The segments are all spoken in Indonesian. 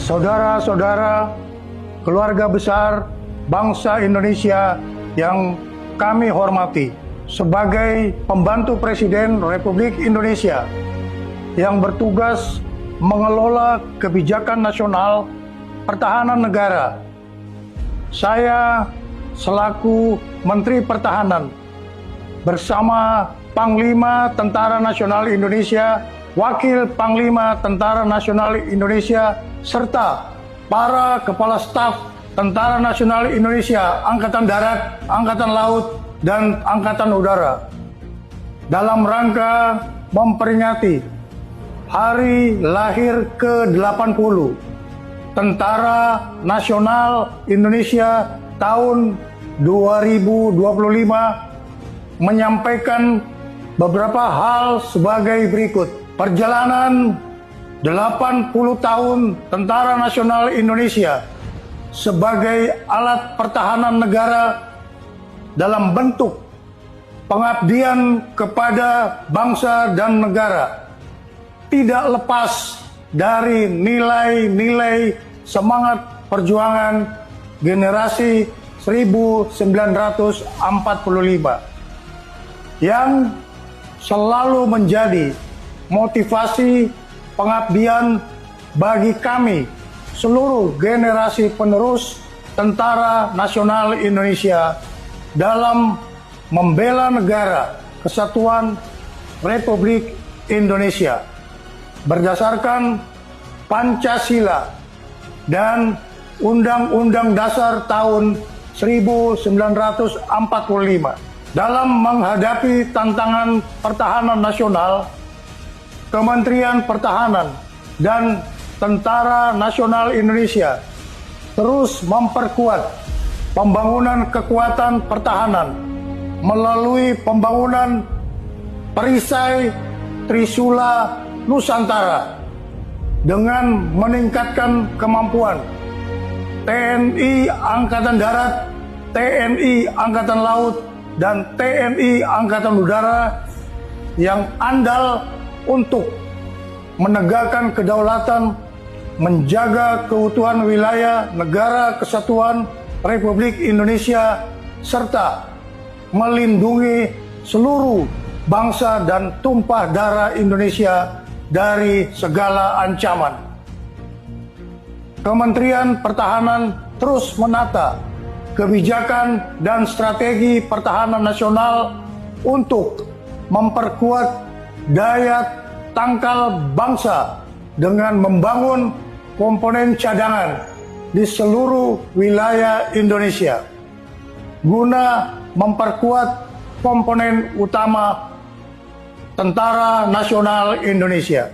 saudara-saudara, keluarga besar bangsa Indonesia yang kami hormati, sebagai pembantu Presiden Republik Indonesia yang bertugas mengelola kebijakan nasional pertahanan negara, saya selaku Menteri Pertahanan bersama Panglima Tentara Nasional Indonesia, Wakil Panglima Tentara Nasional Indonesia, serta para Kepala Staf Tentara Nasional Indonesia, Angkatan Darat, Angkatan Laut, dan Angkatan Udara, dalam rangka memperingati Hari Lahir ke-80 Tentara Nasional Indonesia tahun 2025, menyampaikan beberapa hal sebagai berikut. Perjalanan 80 tahun Tentara Nasional Indonesia sebagai alat pertahanan negara dalam bentuk pengabdian kepada bangsa dan negara tidak lepas dari nilai-nilai semangat perjuangan generasi 1945 yang selalu menjadi motivasi pengabdian bagi kami seluruh generasi penerus Tentara Nasional Indonesia dalam membela negara kesatuan Republik Indonesia berdasarkan Pancasila dan Undang-Undang Dasar tahun 1945. Dalam menghadapi tantangan pertahanan nasional, Kementerian Pertahanan dan Tentara Nasional Indonesia terus memperkuat pembangunan kekuatan pertahanan melalui pembangunan perisai Trisula Nusantara dengan meningkatkan kemampuan TNI Angkatan Darat, TNI Angkatan Laut, dan TNI Angkatan Udara yang andal untuk menegakkan kedaulatan, menjaga keutuhan wilayah negara kesatuan Republik Indonesia, serta melindungi seluruh bangsa dan tumpah darah Indonesia dari segala ancaman. Kementerian Pertahanan terus menata kebijakan dan strategi pertahanan nasional untuk memperkuat daya tangkal bangsa dengan membangun komponen cadangan di seluruh wilayah Indonesia guna memperkuat komponen utama Tentara Nasional Indonesia.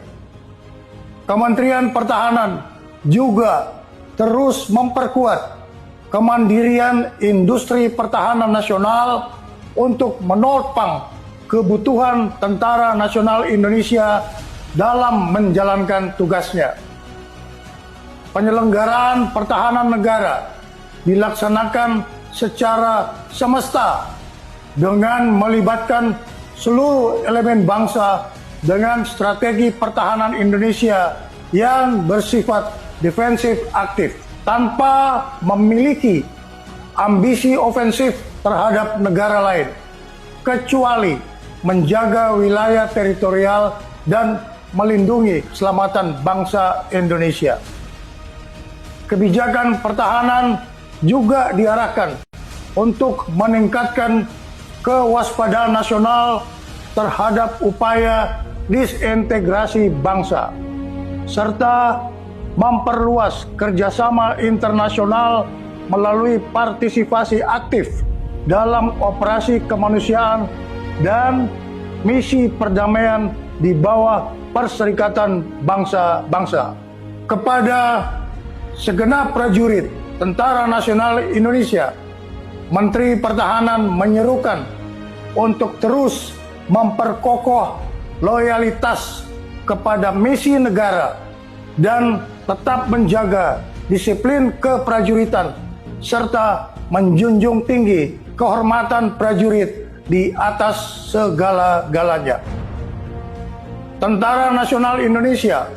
Kementerian Pertahanan juga terus memperkuat kemandirian industri pertahanan nasional untuk menopang kebutuhan Tentara Nasional Indonesia dalam menjalankan tugasnya. Penyelenggaraan pertahanan negara dilaksanakan secara semesta dengan melibatkan seluruh elemen bangsa dengan strategi pertahanan Indonesia yang bersifat defensif aktif, tanpa memiliki ambisi ofensif terhadap negara lain, kecuali menjaga wilayah teritorial dan melindungi keselamatan bangsa Indonesia. Kebijakan pertahanan juga diarahkan untuk meningkatkan kewaspadaan nasional terhadap upaya disintegrasi bangsa, serta memperluas kerjasama internasional melalui partisipasi aktif dalam operasi kemanusiaan dan misi perdamaian di bawah Perserikatan Bangsa-Bangsa. Kepada segenap prajurit Tentara Nasional Indonesia, Menteri Pertahanan menyerukan untuk terus memperkokoh loyalitas kepada misi negara dan tetap menjaga disiplin keprajuritan serta menjunjung tinggi kehormatan prajurit di atas segala-galanya. Tentara Nasional Indonesia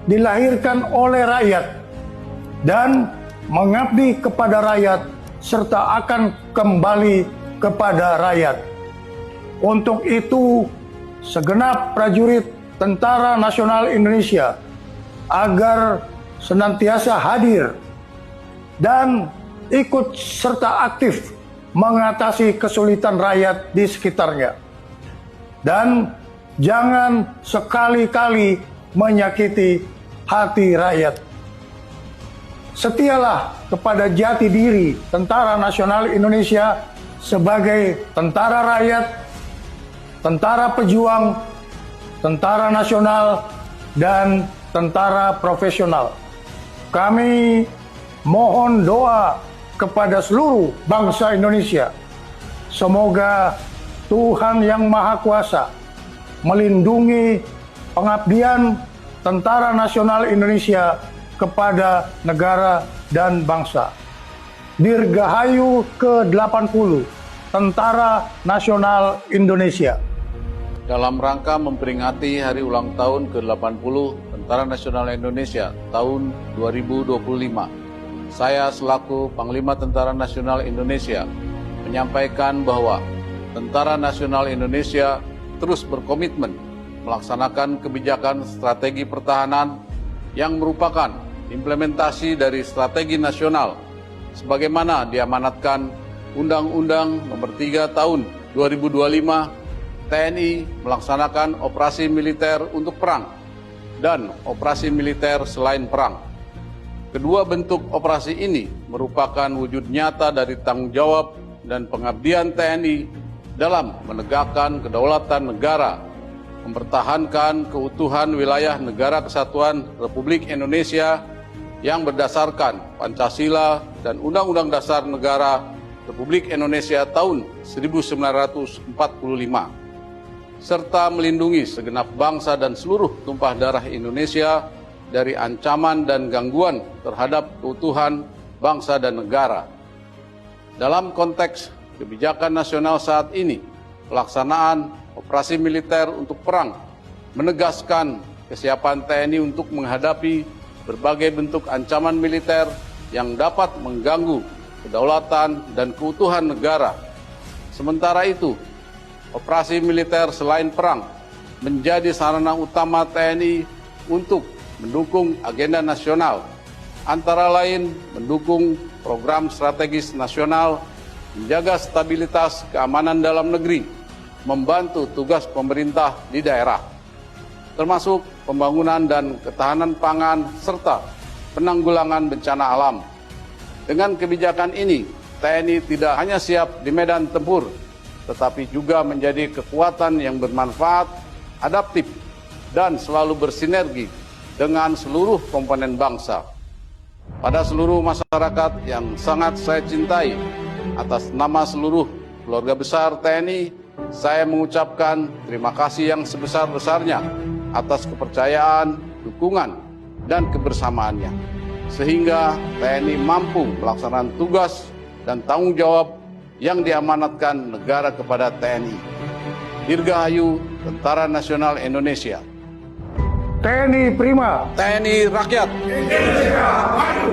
dilahirkan oleh rakyat dan mengabdi kepada rakyat serta akan kembali kepada rakyat. Untuk itu, segenap prajurit Tentara Nasional Indonesia agar senantiasa hadir dan ikut serta aktif mengatasi kesulitan rakyat di sekitarnya. Dan jangan sekali-kali menyakiti hati rakyat. Setialah kepada jati diri Tentara Nasional Indonesia sebagai tentara rakyat, tentara pejuang, tentara nasional, dan tentara profesional. Kami mohon doa kepada seluruh bangsa Indonesia. Semoga Tuhan Yang Maha Kuasa melindungi pengabdian Tentara Nasional Indonesia kepada negara dan bangsa. Dirgahayu ke-80 Tentara Nasional Indonesia. Dalam rangka memperingati hari ulang tahun ke-80 Tentara Nasional Indonesia tahun 2025, saya selaku Panglima Tentara Nasional Indonesia menyampaikan bahwa Tentara Nasional Indonesia terus berkomitmen melaksanakan kebijakan strategi pertahanan yang merupakan implementasi dari strategi nasional sebagaimana diamanatkan Undang-Undang Nomor 3 Tahun 2025 TNI melaksanakan operasi militer untuk perang dan operasi militer selain perang. Kedua bentuk operasi ini merupakan wujud nyata dari tanggung jawab dan pengabdian TNI dalam menegakkan kedaulatan negara, mempertahankan keutuhan wilayah Negara Kesatuan Republik Indonesia yang berdasarkan Pancasila dan Undang-Undang Dasar Negara Republik Indonesia tahun 1945, serta melindungi segenap bangsa dan seluruh tumpah darah Indonesia dari ancaman dan gangguan terhadap keutuhan bangsa dan negara. Dalam konteks kebijakan nasional saat ini, pelaksanaan operasi militer untuk perang menegaskan kesiapan TNI untuk menghadapi berbagai bentuk ancaman militer yang dapat mengganggu kedaulatan dan keutuhan negara. Sementara itu, operasi militer selain perang menjadi sarana utama TNI untuk mendukung agenda nasional, antara lain mendukung program strategis nasional, menjaga stabilitas keamanan dalam negeri, membantu tugas pemerintah di daerah, termasuk pembangunan dan ketahanan pangan serta penanggulangan bencana alam. Dengan kebijakan ini, TNI tidak hanya siap di medan tempur, tetapi juga menjadi kekuatan yang bermanfaat, adaptif, dan selalu bersinergi dengan seluruh komponen bangsa. Pada seluruh masyarakat yang sangat saya cintai, atas nama seluruh keluarga besar TNI, saya mengucapkan terima kasih yang sebesar-besarnya atas kepercayaan, dukungan, dan kebersamaannya, sehingga TNI mampu melaksanakan tugas dan tanggung jawab yang diamanatkan negara kepada TNI. Dirgahayu Tentara Nasional Indonesia. TNI Prima. TNI Rakyat. Indonesia Maju.